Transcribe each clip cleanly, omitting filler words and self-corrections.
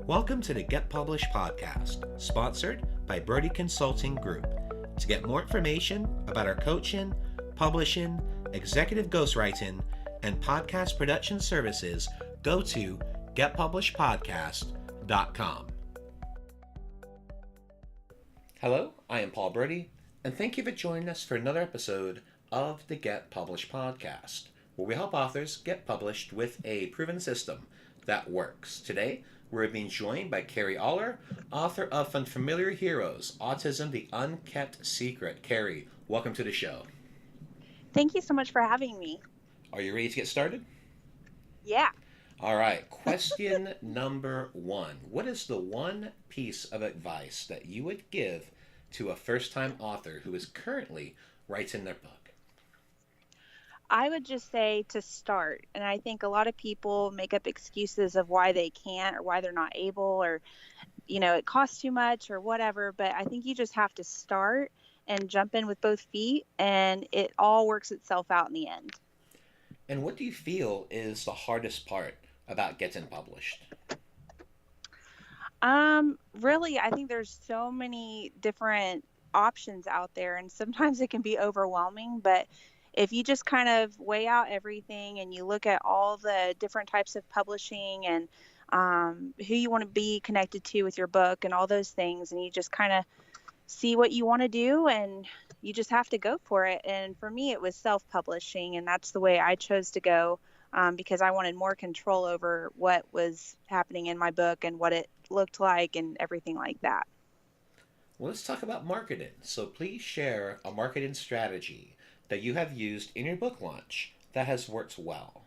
Welcome to the Get Published podcast, sponsored by Brodie Consulting Group. To get more information about our coaching, publishing, executive ghostwriting, and podcast production services, go to getpublishedpodcast.com. Hello, I am Paul Brodie, and thank you for joining us for another episode of the Get Published podcast, where we help authors get published with a proven system that works. Today, we're being joined by Carri Oller, author of Unfamiliar Heroes, Autism, the Unkept Secret. Carri, welcome to the show. Thank you so much for having me. Are you ready to get started? Yeah. All right, question number one. What is the one piece of advice that you would give to a first-time author who is currently writing their book? I would just say to start. And I think a lot of people make up excuses of why they can't or why they're not able or, it costs too much or whatever. But I think you just have to start and jump in with both feet, and it all works itself out in the end. And what do you feel is the hardest part about getting published? Really, I think there's so many different options out there, and sometimes it can be overwhelming, but if you just kind of weigh out everything and you look at all the different types of publishing and who you want to be connected to with your book and all those things, and you just kind of see what you want to do, and you just have to go for it. And for me, it was self-publishing, and that's the way I chose to go because I wanted more control over what was happening in my book and what it looked like and everything like that. Well, let's talk about marketing. So please share a marketing strategy that you have used in your book launch that has worked well.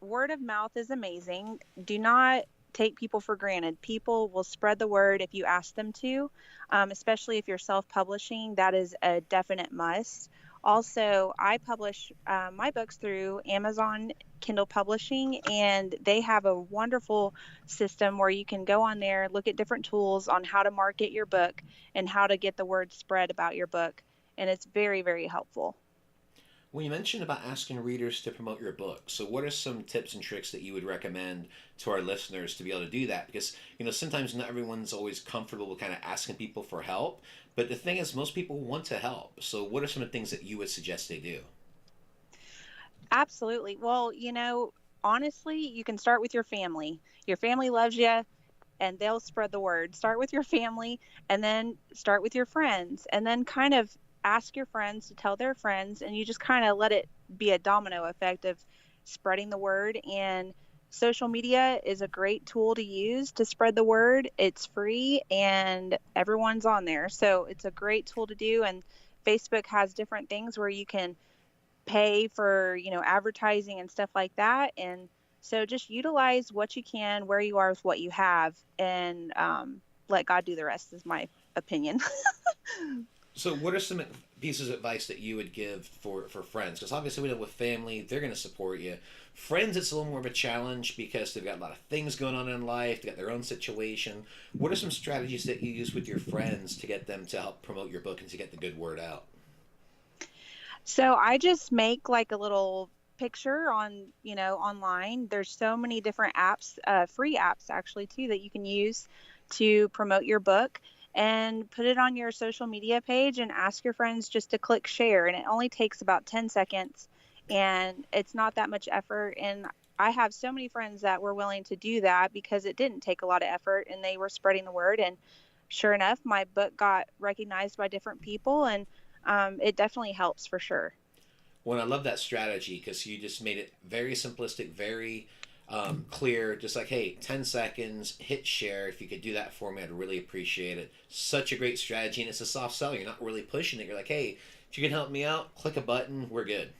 Word of mouth is amazing. Do not take people for granted. People will spread the word if you ask them to, especially if you're self-publishing. That is a definite must. Also, I publish my books through Amazon Kindle Publishing, and they have a wonderful system where you can go on there, look at different tools on how to market your book and how to get the word spread about your book. And it's very, very helpful. Well, you mentioned about asking readers to promote your book. So what are some tips and tricks that you would recommend to our listeners to be able to do that? Because, sometimes not everyone's always comfortable with kind of asking people for help. But the thing is, most people want to help. So what are some of the things that you would suggest they do? Absolutely. Well, honestly, you can start with your family. Your family loves you, and they'll spread the word. Start with your family, and then start with your friends, and then kind of ask your friends to tell their friends, and you just kind of let it be a domino effect of spreading the word. And social media is a great tool to use to spread the word. It's free and everyone's on there, so it's a great tool to do. And Facebook has different things where you can pay for advertising and stuff like that. And so just utilize what you can where you are with what you have, and let God do the rest is my opinion. So what are some pieces of advice that you would give for friends? Because obviously we know with family, they're going to support you. Friends, it's a little more of a challenge because they've got a lot of things going on in life. They've got their own situation. What are some strategies that you use with your friends to get them to help promote your book and to get the good word out? So I just make like a little picture on, online. There's so many different apps, free apps actually too, that you can use to promote your book, and put it on your social media page and ask your friends just to click share. And it only takes about 10 seconds and it's not that much effort. And I have so many friends that were willing to do that because it didn't take a lot of effort and they were spreading the word. And sure enough, my book got recognized by different people, and it definitely helps for sure. Well, I love that strategy because you just made it very simplistic, very clear, just like, hey, 10 seconds, hit share. If you could do that for me, I'd really appreciate it. Such a great strategy, and it's a soft sell. You're not really pushing it. You're like, hey, if you can help me out, click a button, we're good.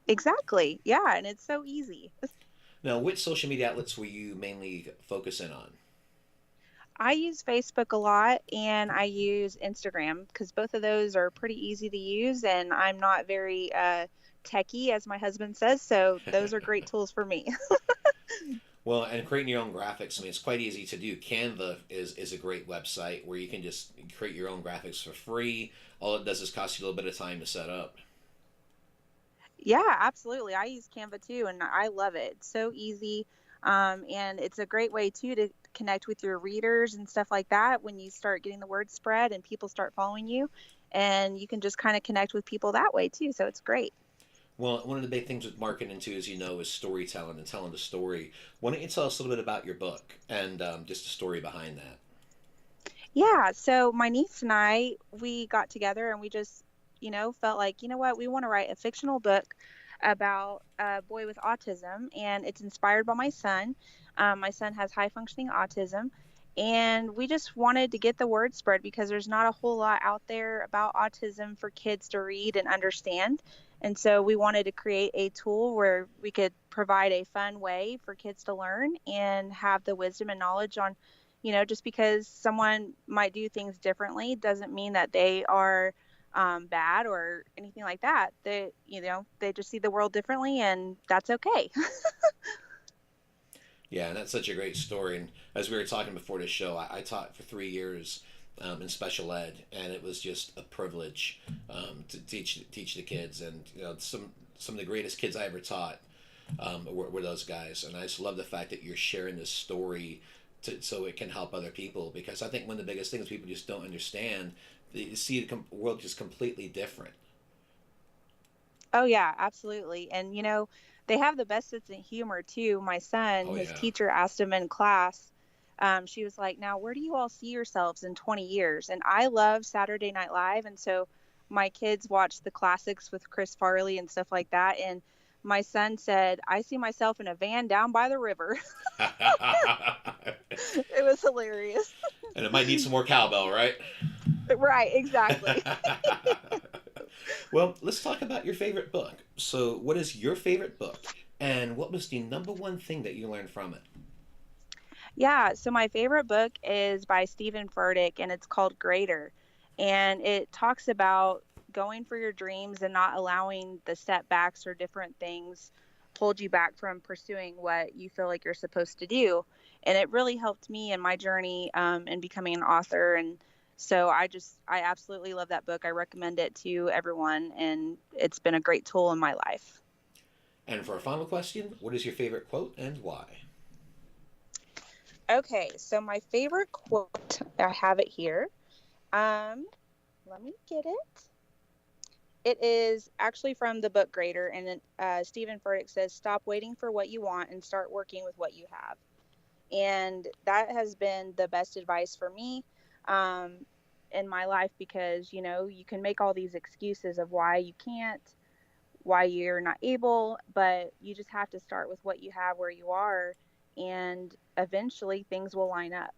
Exactly. Yeah, and it's so easy. Now, which social media outlets were you mainly focusing on? I use Facebook a lot, and I use Instagram because both of those are pretty easy to use, and I'm not very techie, as my husband says, so those are great tools for me. Well, and creating your own graphics, it's quite easy to do. Canva is a great website where you can just create your own graphics for free. All it does is cost you a little bit of time to set up. Yeah, absolutely. I use Canva too, and I love it. It's so easy. And it's a great way too to connect with your readers and stuff like that when you start getting the word spread and people start following you, and you can just kind of connect with people that way too. So it's great. Well, one of the big things with marketing too, as you know, is storytelling and telling the story. Why don't you tell us a little bit about your book and just the story behind that? Yeah, so my niece and I, we got together and we just, felt like, what, we want to write a fictional book about a boy with autism, and it's inspired by my son. My son has high functioning autism, and we just wanted to get the word spread because there's not a whole lot out there about autism for kids to read and understand. And so we wanted to create a tool where we could provide a fun way for kids to learn and have the wisdom and knowledge on, just because someone might do things differently doesn't mean that they are bad or anything like that. They just see the world differently, and that's okay. Yeah, and that's such a great story. And as we were talking before the show, I taught for 3 years in special ed, and it was just a privilege to teach the kids. And some of the greatest kids I ever taught were those guys. And I just love the fact that you're sharing this story so it can help other people, because I think one of the biggest things people just don't understand, they see the world just completely different. Oh yeah, absolutely. And they have the best sense of humor too. My son, Oh his yeah. teacher asked him in class, she was like, "Now, where do you all see yourselves in 20 years?" And I love Saturday Night Live, and so my kids watch the classics with Chris Farley and stuff like that. And my son said, "I see myself in a van down by the river." It was hilarious. And it might need some more cowbell, right? Right, exactly. Well, let's talk about your favorite book. So, what is your favorite book, and what was the number one thing that you learned from it? Yeah, so my favorite book is by Stephen Furtick, and it's called Greater. And it talks about going for your dreams and not allowing the setbacks or different things hold you back from pursuing what you feel like you're supposed to do. And it really helped me in my journey in becoming an author. And so I absolutely love that book. I recommend it to everyone, and it's been a great tool in my life. And for a final question, what is your favorite quote and why? Okay, so my favorite quote, I have it here. Let me get it. It is actually from the book Greater, and Stephen Furtick says, "Stop waiting for what you want and start working with what you have." And that has been the best advice for me in my life, because, you can make all these excuses of why you can't, why you're not able, but you just have to start with what you have where you are, and eventually things will line up.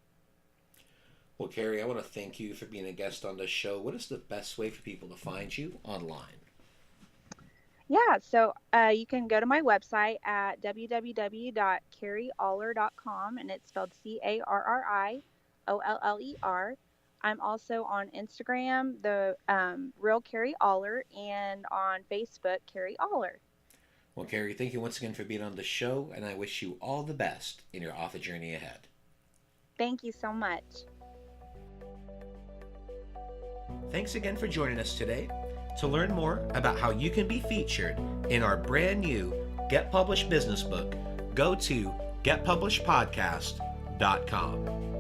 Well, Carrie, I want to thank you for being a guest on this show. What is the best way for people to find you online? Yeah, so you can go to my website at www.carrioller.com, and it's spelled Carrioller. I'm also on Instagram, the real Carri Oller, and on Facebook, Carri Oller. Well, Carrie, thank you once again for being on the show, and I wish you all the best in your author journey ahead. Thank you so much. Thanks again for joining us today. To learn more about how you can be featured in our brand new Get Published business book, go to getpublishedpodcast.com.